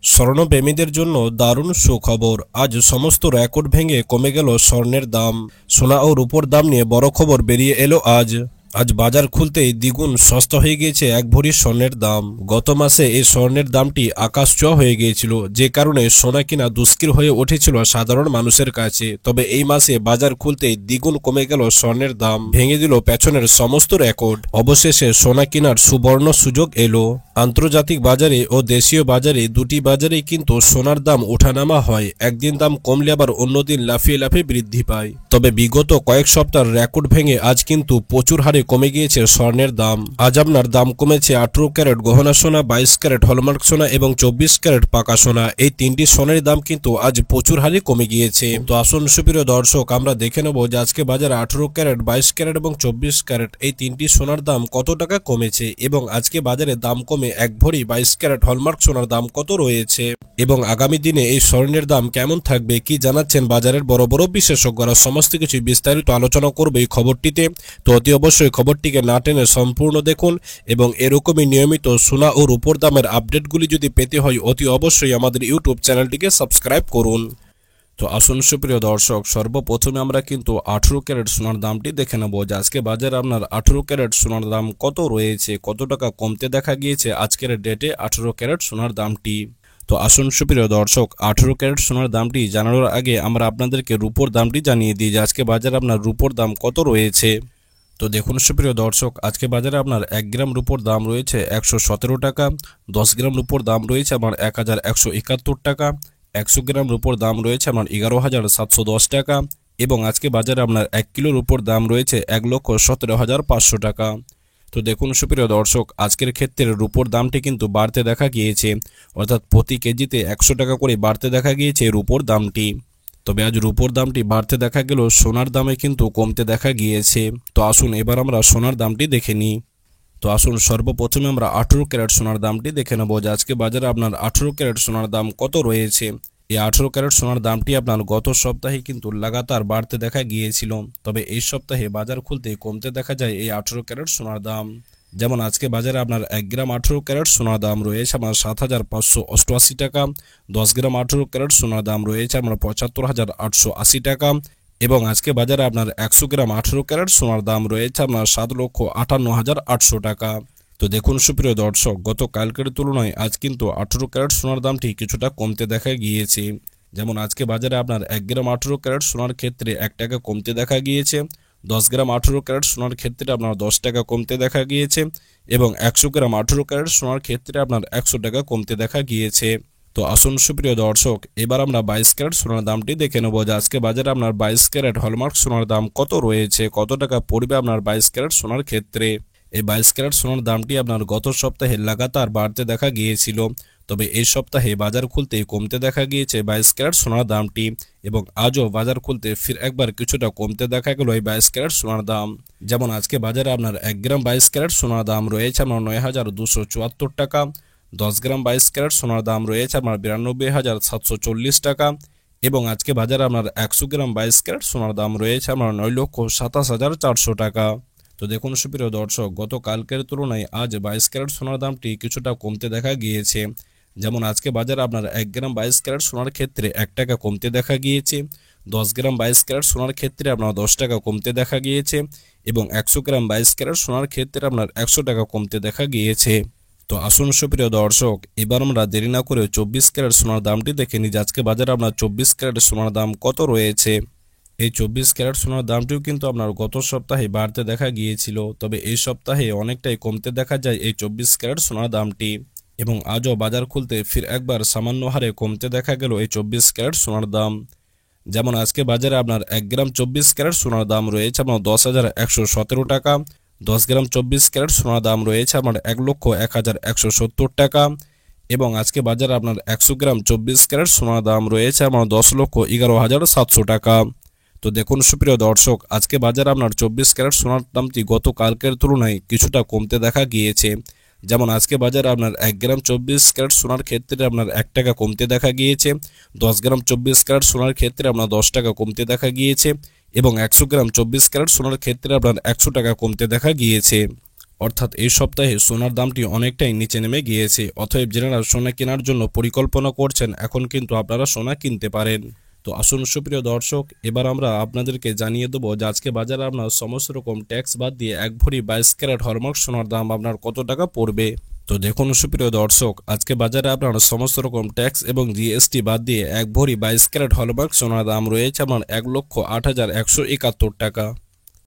স্বর্ণপ্রেমীদের জন্য দারুণ সুখবর। আজ সমস্ত রেকর্ড ভেঙে কমে গেল স্বর্ণের দাম। সোনা ও রূপোর দাম নিয়ে বড় খবর বেরিয়ে এলো আজ বাজার খুলতেই দ্বিগুণ সস্তা হয়ে গিয়েছে এক ভরি স্বর্ণের দাম। গত মাসে এই স্বর্ণের দামটি আকাশছোঁয়া হয়ে গিয়েছিল, যে কারণে সোনা কিনা দুষ্কর হয়ে উঠেছিল সাধারণ মানুষের কাছে। তবে এই মাসে বাজার খুলতেই দ্বিগুণ কমে গেল স্বর্ণের দাম, ভেঙে দিল পেছনের সমস্ত রেকর্ড। অবশেষে সোনা কেনার সুবর্ণ সুযোগ এলো। আন্তর্জাতিক বাজারে ও দেশীয় বাজারে দুটি বাজারেই কিন্তু সোনার দাম ওঠানামা হয়। একদিন দাম কমলে আবার অন্যদিন লাফিয়ে লাফিয়ে বৃদ্ধি পায়। তবে বিগত কয়েক সপ্তাহের রেকর্ড ভেঙে আজ কিন্তু প্রচুর হারে কমে গিয়েছে স্বর্ণের দাম। আজ আপনার দাম কমেছে 18 ক্যারেট গহনা সোনা, 22 ক্যারেট হলমার্ক সোনা এবং 24 ক্যারেট পাকা সোনা। এই তিনটি সোনার দাম কিন্তু আজ প্রচুর হারে কমে গিয়েছে। তো আসুন সুপ্রিয় দর্শক, আমরা দেখে নেব যে আজকে বাজারে 18 ক্যারেট, 22 ক্যারেট এবং 24 ক্যারেট এই তিনটি সোনার দাম কত টাকা কমেছে, এবং আজকে বাজারে দাম কমে এক ভরি 22 ক্যারেট হলমার্ক সোনার দাম কত রয়েছে, এবং আগামী দিনে এই স্বর্ণের দাম কেমন থাকবে, কি জানাচ্ছেন বাজারের বড় বড় বিশেষজ্ঞরা, সমস্ত কিছু বিস্তারিত আলোচনা করবে এই খবরটিতে। তো অতি অবশ্যই খবরটিকে না টেনে সম্পূর্ণ দেখুন, এবং এরকমই নিয়মিত সোনা ও রূপোর দামের আপডেটগুলি যদি পেতে হয় অতি অবশ্যই আমাদের ইউটিউব চ্যানেলটিকে সাবস্ক্রাইব করুন। তো আসুন সুপ্রিয় দর্শক, সর্বপ্রথমে আমরা কিন্তু 18 ক্যারেট সোনার দামটি দেখে নেব যে আজকে বাজারে আপনার 18 ক্যারেট সোনার দাম কত রয়েছে, কত টাকা কমতে দেখা গিয়েছে আজকের ডেটে 18 ক্যারেট সোনার দামটি। তো আসুন সুপ্রিয় দর্শক, 18 ক্যারেট সোনার দামটি জানানোর আগে আমরা আপনাদেরকে রূপোর দামটি জানিয়ে দিই যে আজকে বাজারে আপনার রূপোর দাম কত রয়েছে। তো দেখুন সুপ্রিয় দর্শক, আজকে বাজারে আপনার 1 গ্রাম রূপোর দাম রয়েছে 117 টাকা, 10 গ্রাম রূপোর দাম রয়েছে আমার 1171 টাকা, 100 গ্রাম রূপোর দাম রয়েছে আমার 11,710 টাকা, এবং আজকে বাজারে আপনার 1 কিলো রূপোর দাম রয়েছে 1,17,500 টাকা। তো দেখুন সুপ্রিয় দর্শক, আজকের ক্ষেত্রে রূপোর দামটি কিন্তু বাড়তে দেখা গিয়েছে, অর্থাৎ প্রতি কেজিতে 100 টাকা করে বাড়তে দেখা গিয়েছে রূপোর দামটি। তবে আজ রূপোর দামটি বাড়তে দেখা গেল, সোনার দামে কিন্তু কমতে দেখা গিয়েছে। তো আসুন এবার আমরা সোনার দামটি দেখে নিই। তো আসুন সর্বপ্রথমে আমরা 18 ক্যারেট সোনার দামটি দেখে নেব যে আজকে বাজারে আপনার 18 ক্যারেট সোনার দাম কত রয়েছে। এই 18 ক্যারেট সোনার দামটি আপনার গত সপ্তাহে কিন্তু লাগাতার বাড়তে দেখা গিয়েছিল, তবে এই সপ্তাহে বাজার খুলতে কমতে দেখা যায় এই 18 ক্যারেট সোনার দাম। যেমন আজকে বাজারে আপনার 1 গ্রাম 18 ক্যারেট সোনার দাম রয়েছে আমার 7,588 টাকা, 10 গ্রাম 18 ক্যারেট সোনার দাম রয়েছে আমার 75,880 টাকা, এবং আজকে বাজারে আপনার 100 গ্রাম 18 ক্যারেট সোনার দাম রয়েছে আপনার 7,58,800 টাকা। তো দেখুন সুপ্রিয় দর্শক, গত কালকের তুলনায় আজ কিন্তু 18 ক্যারেট সোনার দামটি কিছুটা কমতে দেখা গিয়েছে। যেমন আজকে বাজারে আপনার 1 গ্রাম 18 ক্যারেট সোনার ক্ষেত্রে 1 টাকা কমতে দেখা গিয়েছে, 10 গ্রাম 18 ক্যারেট সোনার ক্ষেত্রে আপনার 10 টাকা কমতে দেখা গিয়েছে, এবং 100 গ্রাম 18 ক্যারেট সোনার ক্ষেত্রে আপনার 100 টাকা কমতে দেখা গিয়েছে। তো আসুন সুপ্রিয় দর্শক, এবার আমরা 22 ক্যারেট সোনার দামটি দেখে নেব যে আজকে বাজারে আপনার 22 ক্যারেট হলমার্ক সোনার দাম কত রয়েছে, কত টাকা পড়বে আপনার 22 ক্যারেট সোনার ক্ষেত্রে। এই 22 ক্যারেট সোনার দামটি আপনার গত সপ্তাহে লাগাতার বাড়তে দেখা গিয়েছিল, তবে এই সপ্তাহে বাজার খুলতে কমতে দেখা গিয়েছে 22 ক্যারেট সোনার দামটি, এবং আজও বাজার খুলতে ফির একবার কিছুটা কমতে দেখা গেল এই 22 ক্যারেট সোনার দাম। যেমন আজকে বাজারে আপনার 1 গ্রাম 22 ক্যারেট সোনার দাম রয়েছে আমার 9,274 টাকা, 10 গ্রাম 22 ক্যারেট সোনার দাম রয়েছে আমার 92,740 টাকা, এবং আজকে বাজারে আপনার 100 গ্রাম 22 ক্যারেট সোনার দাম রয়েছে আমার 9,27,400 টাকা। তো দেখুন সুপ্রিয় দর্শক, গত কালকের তুলনায় আজ 22 ক্যারেট সোনার দামটি কিছুটা কমতে দেখা গিয়েছে। যেমন আজকে বাজারে আপনার 1 গ্রাম 22 ক্যারেট সোনার ক্ষেত্রে 1 টাকা কমতে দেখা গিয়েছে, 10 গ্রাম 22 ক্যারেট সোনার ক্ষেত্রে আপনার 10 টাকা কমতে দেখা গিয়েছে, এবং 100 গ্রাম 22 ক্যারেট সোনার ক্ষেত্রে আপনার 100 টাকা কমতে দেখা গিয়েছে। তো আসুন সুপ্রিয় দর্শক, এবার আমরা দেরি না করে 24 ক্যারেট সোনার দামটি দেখে নিই যে আজকে বাজারে আপনার 24 ক্যারেট সোনার দাম কত রয়েছে। এই 24 ক্যারেট সোনার দামটিও কিন্তু আপনার গত সপ্তাহে বাড়তে দেখা গিয়েছিল, তবে এই সপ্তাহে অনেকটাই কমতে দেখা যায় এই 24 ক্যারেট সোনার দামটি, এবং আজও বাজার খুলতে ফির একবার সামান্য হারে কমতে দেখা গেল এই 24 ক্যারেট সোনার দাম। যেমন আজকে বাজারে আপনার 1 গ্রাম 24 ক্যারেট সোনার দাম রয়েছে আপনার 10,117 টাকা, 10 গ্রাম 24 ক্যারেট সোনার দাম রয়েছে আমার 1,01,170 টাকা, এবং আজকে বাজারে আপনার 100 গ্রাম 24 ক্যারেট সোনার দাম রয়েছে আমার 10,11,700 টাকা। তো দেখুন সুপ্রিয় দর্শক, আজকে বাজারে আপনার 24 ক্যারেট সোনার দামটি গত কালকের তুলনায় কিছুটা কমতে দেখা গিয়েছে। যেমন আজকে বাজারে আপনার 1 গ্রাম 24 ক্যারেট সোনার ক্ষেত্রে আপনার 1 টাকা কমতে দেখা গিয়েছে, 10 গ্রাম 24 ক্যারেট সোনার ক্ষেত্রে আপনার 10 টাকা কমতে দেখা গিয়েছে, এবং 100 গ্রাম 24 ক্যারেট সোনার ক্ষেত্রে আপনার 100 টাকা কমতে দেখা গিয়েছে। অর্থাৎ এই সপ্তাহে সোনার দামটি অনেকটাই নিচে নেমে গিয়েছে। অতএব যারা সোনা কেনার জন্য পরিকল্পনা করছেন এখন কিন্তু আপনারা সোনা কিনতে পারেন। তো আসুন সুপ্রিয় দর্শক, এবার আমরা আপনাদেরকে জানিয়ে দেবো যে আজকে বাজারে আপনার সমস্ত রকম ট্যাক্স বাদ দিয়ে 1 ভরি 22 ক্যারেট হলমার্ক সোনার দাম আপনার কত টাকা পড়বে। তো দেখুন সুপ্রিয় দর্শক, আজকে বাজারে আপনার সমস্ত রকম ট্যাক্স এবং জিএসটি বাদ দিয়ে 1 ভরি 22 ক্যারেট হলমার্ক সোনার দাম রয়েছে আপনার 1,08,171 টাকা।